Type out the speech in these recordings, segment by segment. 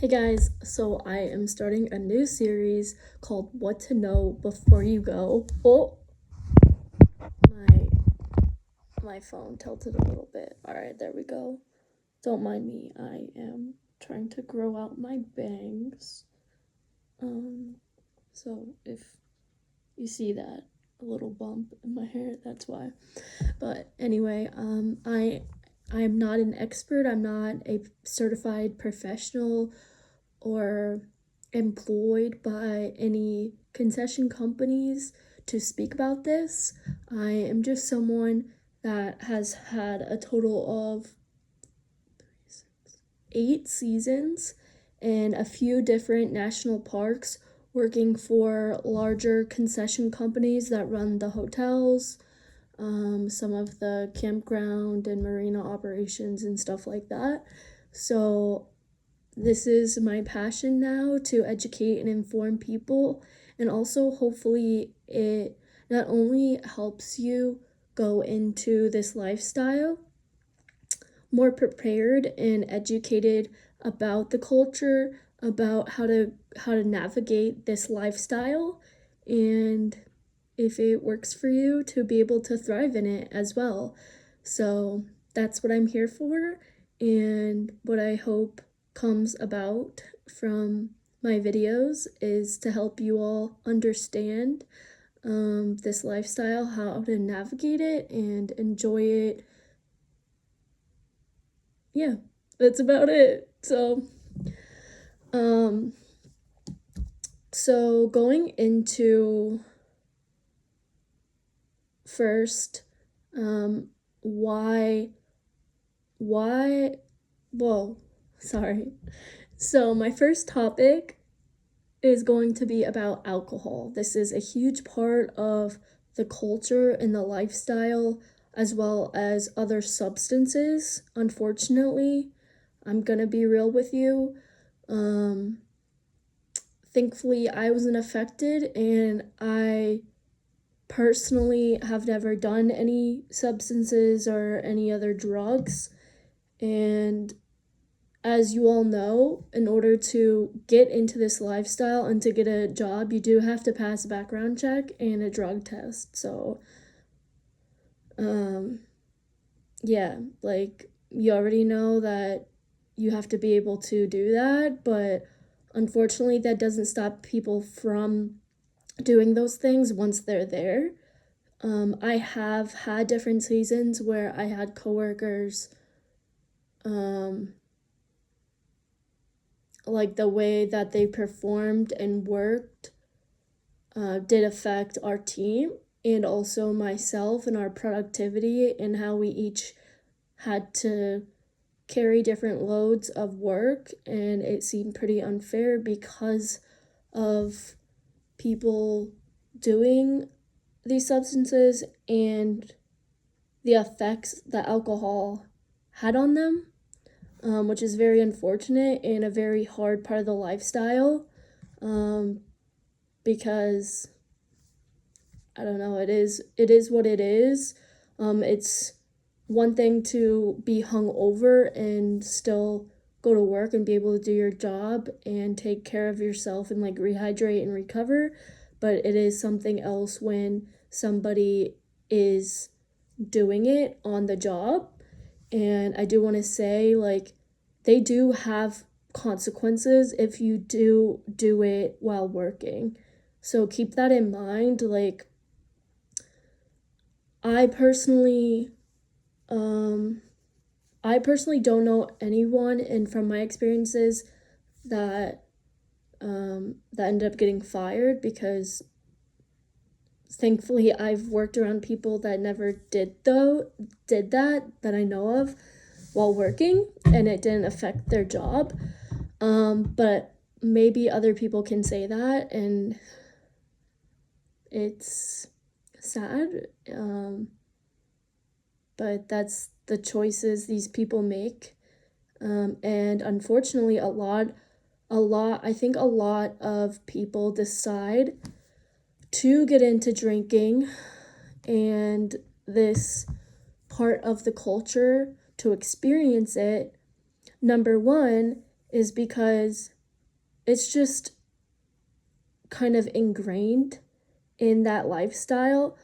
Hey guys, so I am starting a new series called What to Know Before You Go. Oh, my my phone tilted a little bit. All right, there we go. Don't mind me. I am trying to grow out my bangs. So if you see that a little bump in my hair, that's why. But anyway, I'm not an expert. I'm not a certified professional or employed by any concession companies to speak about this. I am just someone that has had a total of 8 seasons in a few different national parks working for larger concession companies that run the hotels, some of the campground and marina operations and stuff like that. So this is my passion now, to educate and inform people, and also hopefully it not only helps you go into this lifestyle more prepared and educated about the culture, about how to navigate this lifestyle, and if it works for you, to be able to thrive in it as well. So that's what I'm here for, and what I hope comes about from my videos is to help you all understand this lifestyle, how to navigate it and enjoy it. Yeah, that's about it. Um, so going into first, why, whoa, sorry. So my first topic is going to be about alcohol. This is a huge part of the culture and the lifestyle, as well as other substances. Unfortunately, I'm gonna be real with you. Thankfully, I wasn't affected, and I personally have never done any substances or any other drugs. And as you all know, in order to get into this lifestyle and to get a job, you do have to pass a background check and a drug test. So, yeah, like you already know that you have to be able to do that, but unfortunately, that doesn't stop people from doing those things once they're there. I have had different seasons where I had coworkers, like the way that they performed and worked did affect our team and also myself and our productivity, and how we each had to carry different loads of work, and it seemed pretty unfair because of people doing these substances and the effects that alcohol had on them, which is very unfortunate and a very hard part of the lifestyle, because I don't know, it is what it is. It's one thing to be hung over and still go to work and be able to do your job and take care of yourself and like rehydrate and recover, but it is something else when somebody is doing it on the job. And I do want to say, like, they do have consequences if you do it while working. So keep that in mind. Like, I personally I personally don't know anyone, and from my experiences, that that ended up getting fired, because thankfully I've worked around people that never did that I know of while working, and it didn't affect their job. But maybe other people can say that, and it's sad. But that's the choices these people make. And unfortunately, I think a lot of people decide to get into drinking and this part of the culture, to experience it. Number one is because it's just kind of ingrained in that lifestyle.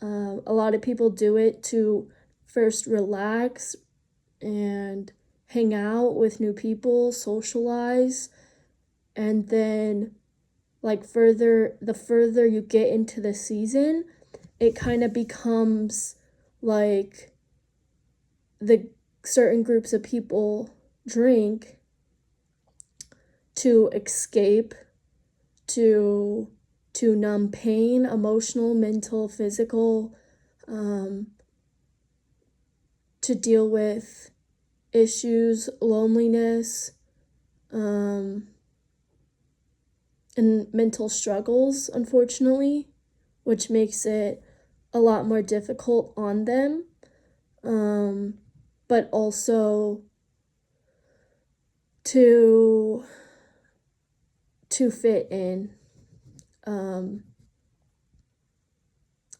A lot of people do it to first relax and hang out with new people, socialize, and then the further you get into the season, it kind of becomes like the certain groups of people drink to escape, to numb pain, emotional, mental, physical, to deal with issues, loneliness, and mental struggles, unfortunately, which makes it a lot more difficult on them, but also to fit in.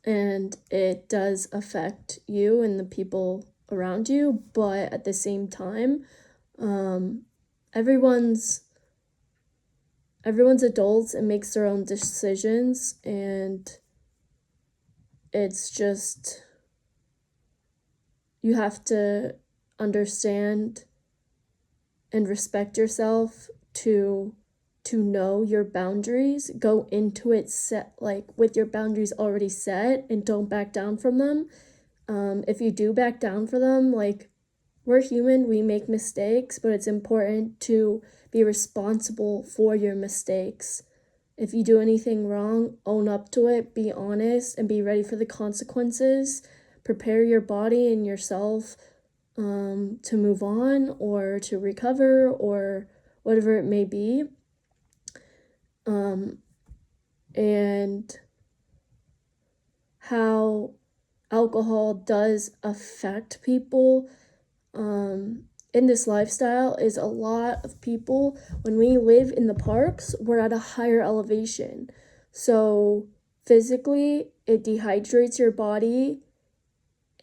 And it does affect you and the people around you, but at the same time, everyone's adults and makes their own decisions, and it's just, you have to understand and respect yourself to know your boundaries, go into it with your boundaries already set, and don't back down from them. If you do back down for them, we're human, we make mistakes, but it's important to be responsible for your mistakes. If you do anything wrong, own up to it, be honest, and be ready for the consequences. Prepare your body and yourself to move on or to recover or whatever it may be. And how alcohol does affect people in this lifestyle is a lot of people, when we live in the parks, we're at a higher elevation. So physically, it dehydrates your body.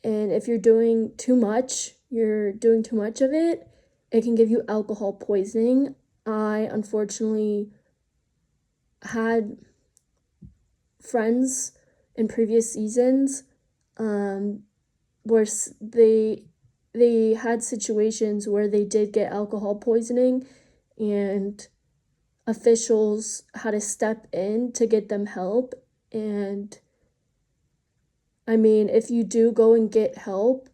And if you're doing too much of it, it can give you alcohol poisoning. I unfortunately had friends in previous seasons where they had situations where they did get alcohol poisoning, and officials had to step in to get them help. And I mean, if you do go and get help,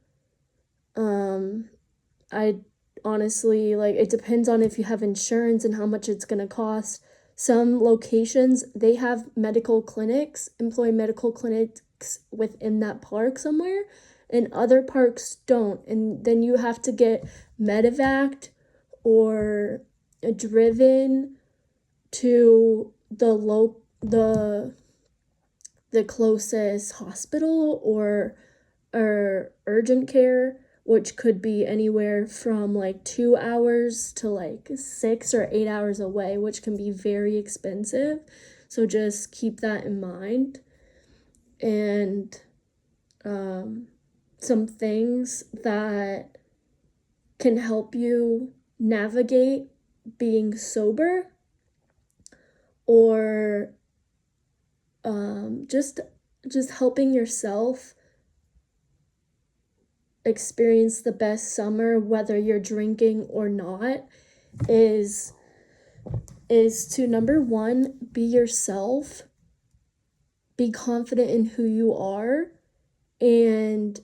I honestly, it depends on if you have insurance and how much it's going to cost. Some locations, they have employee medical clinics within that park somewhere, and other parks don't. And then you have to get medevaced or driven to the closest hospital or urgent care, which could be anywhere from 2 hours to 6 or 8 hours away, which can be very expensive. So just keep that in mind. And some things that can help you navigate being sober, or just helping yourself experience the best summer, whether you're drinking or not, is to, number one, be yourself, be confident in who you are. And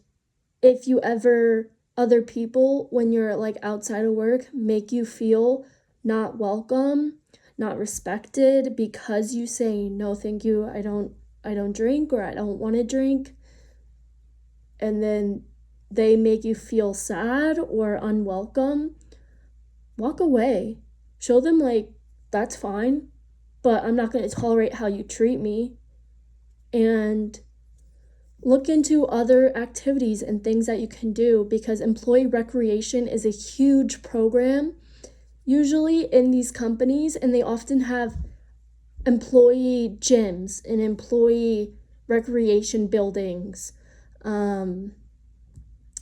if you ever, other people, when you're outside of work, make you feel not welcome, not respected because you say, no, thank you, I don't drink, or I don't want to drink, and then they make you feel sad or unwelcome, walk away. Show them that's fine, but I'm not going to tolerate how you treat me. And look into other activities and things that you can do, because employee recreation is a huge program usually in these companies, and they often have employee gyms and employee recreation buildings.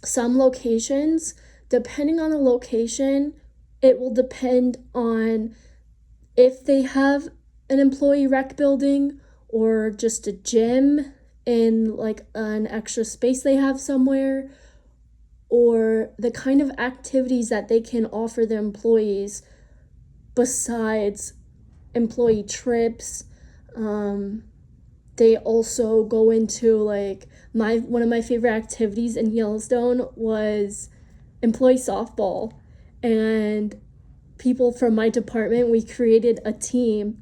Some locations, depending on the location, it will depend on if they have an employee rec building or just a gym in like an extra space they have somewhere, or the kind of activities that they can offer their employees besides employee trips. They also go into like one of my favorite activities in Yellowstone was employee softball, and people from my department, we created a team,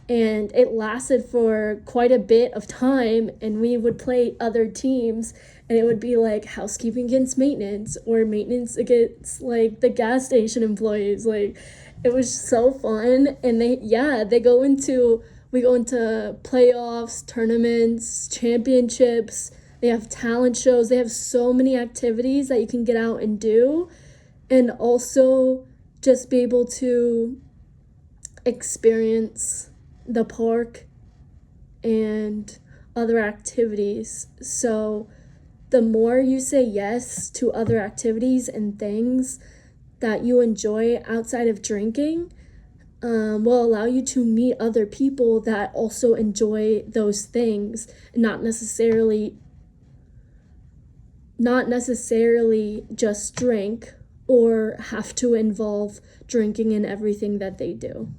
and it lasted for quite a bit of time, and we would play other teams, and it would be like housekeeping against maintenance or maintenance against like the gas station employees. Like, it was so fun. And they go into we go into playoffs, tournaments, championships. They have talent shows. They have so many activities that you can get out and do, and also just be able to experience the park and other activities. So the more you say yes to other activities and things that you enjoy outside of drinking, will allow you to meet other people that also enjoy those things, and not necessarily just drink or have to involve drinking in everything that they do.